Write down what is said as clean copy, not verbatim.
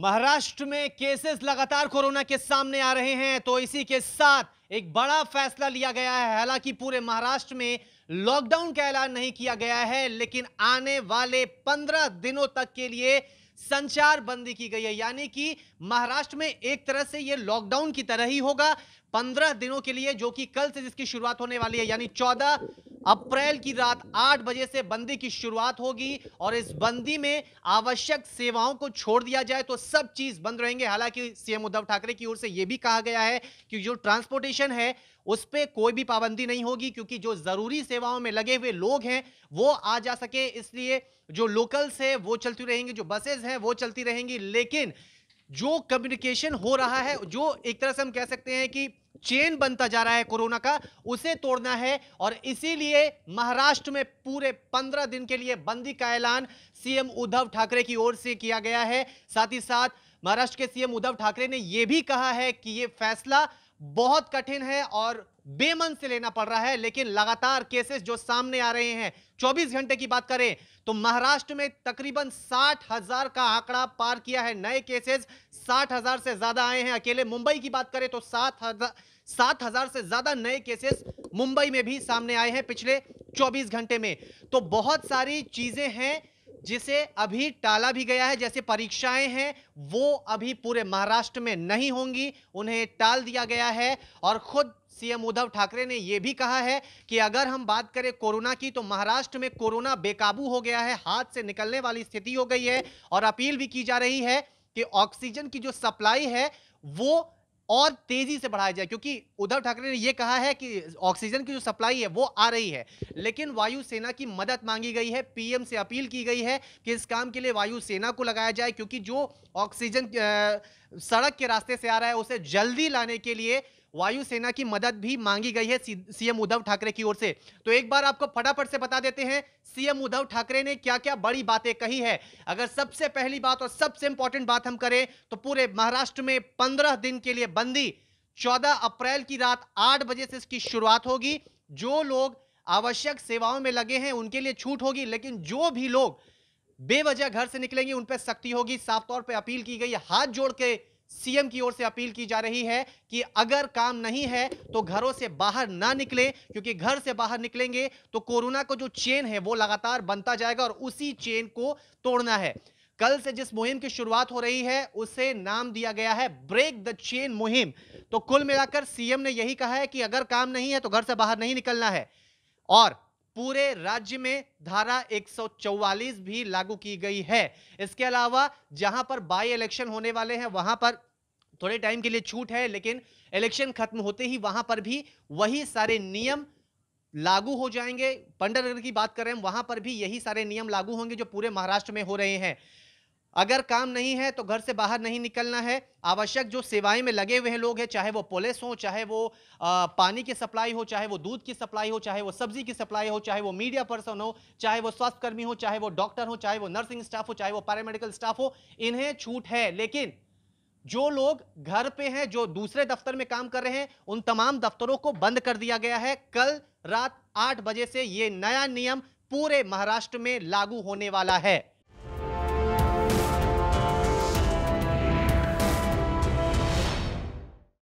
महाराष्ट्र में केसेस लगातार कोरोना के सामने आ रहे हैं, तो इसी के साथ एक बड़ा फैसला लिया गया है। हालांकि पूरे महाराष्ट्र में लॉकडाउन का ऐलान नहीं किया गया है, लेकिन आने वाले 15 दिनों तक के लिए संचार बंदी की गई है। यानी कि महाराष्ट्र में एक तरह से यह लॉकडाउन की तरह ही होगा 15 दिनों के लिए, जो कि कल से जिसकी शुरुआत होने वाली है, यानी 14 अप्रैल की रात 8 बजे से बंदी की शुरुआत होगी। और इस बंदी में आवश्यक सेवाओं को छोड़ दिया जाए तो सब चीज बंद रहेंगे। हालांकि सीएम उद्धव ठाकरे की ओर से यह भी कहा गया है कि जो ट्रांसपोर्टेशन है उस पर कोई भी पाबंदी नहीं होगी, क्योंकि जो जरूरी सेवाओं में लगे हुए लोग हैं वो आ जा सके, इसलिए जो लोकल्स है वो चलती रहेंगी, जो बसेज हैं वो चलती रहेंगी। लेकिन जो कम्युनिकेशन हो रहा है, जो एक तरह से हम कह सकते हैं कि चेन बनता जा रहा है कोरोना का, उसे तोड़ना है। और इसीलिए महाराष्ट्र में पूरे 15 दिन के लिए बंदी का ऐलान सीएम उद्धव ठाकरे की ओर से किया गया है। साथ ही साथ महाराष्ट्र के सीएम उद्धव ठाकरे ने यह भी कहा है कि यह फैसला बहुत कठिन है और बेमन से लेना पड़ रहा है, लेकिन लगातार केसेस जो सामने आ रहे हैं, 24 घंटे की बात करें तो महाराष्ट्र में तकरीबन 60,000 का आंकड़ा पार किया है। नए केसेस 60,000 से ज्यादा आए हैं। अकेले मुंबई की बात करें तो 7,000 से ज्यादा नए केसेस मुंबई में भी सामने आए हैं पिछले 24 घंटे में। तो बहुत सारी चीजें हैं जिसे अभी टाला भी गया है, जैसे परीक्षाएं हैं वो अभी पूरे महाराष्ट्र में नहीं होंगी, उन्हें टाल दिया गया है। और खुद सीएम उद्धव ठाकरे ने यह भी कहा है कि अगर हम बात करें कोरोना की, तो महाराष्ट्र में कोरोना बेकाबू हो गया है, हाथ से निकलने वाली स्थिति हो गई है। और अपील भी की जा रही है कि ऑक्सीजन की जो सप्लाई है वो और तेजी से बढ़ाया जाए, क्योंकि उद्धव ठाकरे ने यह कहा है कि ऑक्सीजन की जो सप्लाई है वो आ रही है, लेकिन वायुसेना की मदद मांगी गई है। पीएम से अपील की गई है कि इस काम के लिए वायुसेना को लगाया जाए, क्योंकि जो ऑक्सीजन सड़क के रास्ते से आ रहा है उसे जल्दी लाने के लिए वायुसेना की मदद भी मांगी गई है सीएम उद्धव ठाकरे की ओर से। तो एक बार आपको फटाफट से बता देते हैं सीएम उद्धव ठाकरे ने क्या क्या बड़ी बातें कही है। अगर सबसे पहली बात और सबसे इंपॉर्टेंट बात हम करें तो पूरे महाराष्ट्र में 15 दिन के लिए बंदी, 14 अप्रैल की रात 8 बजे से इसकी शुरुआत होगी। जो लोग आवश्यक सेवाओं में लगे हैं उनके लिए छूट होगी, लेकिन जो भी लोग बेवजह घर से निकलेंगे उन पर सख्ती होगी। साफ तौर पर अपील की गई है, हाथ जोड़ के सीएम की ओर से अपील की जा रही है कि अगर काम नहीं है तो घरों से बाहर ना निकले, क्योंकि घर से बाहर निकलेंगे तो कोरोना का जो चेन है वो लगातार बनता जाएगा और उसी चेन को तोड़ना है। कल से जिस मुहिम की शुरुआत हो रही है उसे नाम दिया गया है ब्रेक द चेन मुहिम। तो कुल मिलाकर सीएम ने यही कहा है कि अगर काम नहीं है तो घर से बाहर नहीं निकलना है। और पूरे राज्य में धारा 144 भी लागू की गई है। इसके अलावा जहां पर बाई इलेक्शन होने वाले हैं वहां पर थोड़े टाइम के लिए छूट है, लेकिन इलेक्शन खत्म होते ही वहां पर भी वही सारे नियम लागू हो जाएंगे। पंडरगढ़ की बात करें वहां पर भी यही सारे नियम लागू होंगे जो पूरे महाराष्ट्र में हो रहे हैं। अगर काम नहीं है तो घर से बाहर नहीं निकलना है। आवश्यक जो सेवाएं में लगे हुए हैं लोग हैं, चाहे वो पुलिस हो, चाहे वो पानी की सप्लाई हो, चाहे वो दूध की सप्लाई हो, चाहे वो सब्जी की सप्लाई हो, चाहे वो मीडिया पर्सन हो, चाहे वो स्वास्थ्य कर्मी हो, चाहे वो डॉक्टर हो, चाहे वो नर्सिंग स्टाफ हो, चाहे वो पैरामेडिकल स्टाफ हो, इन्हें छूट है। लेकिन जो लोग घर पे हैं, जो दूसरे दफ्तर में काम कर रहे हैं, उन तमाम दफ्तरों को बंद कर दिया गया है। कल रात 8 बजे से यह नया नियम पूरे महाराष्ट्र में लागू होने वाला है।